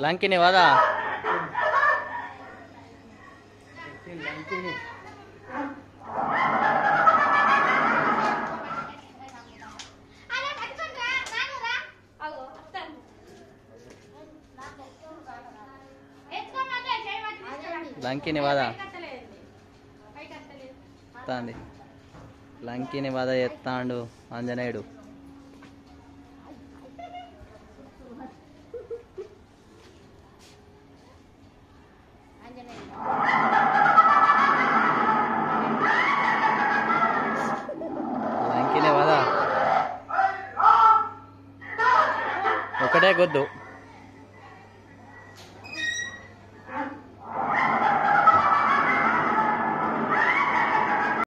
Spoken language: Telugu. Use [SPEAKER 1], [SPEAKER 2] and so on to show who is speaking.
[SPEAKER 1] లంకిని వదా లంకిని వద ఎత్తాంది లంకిని వద ఎత్తాండు ఆంజనేయుడు. లంకిని వద ఒకటే గొద్దు.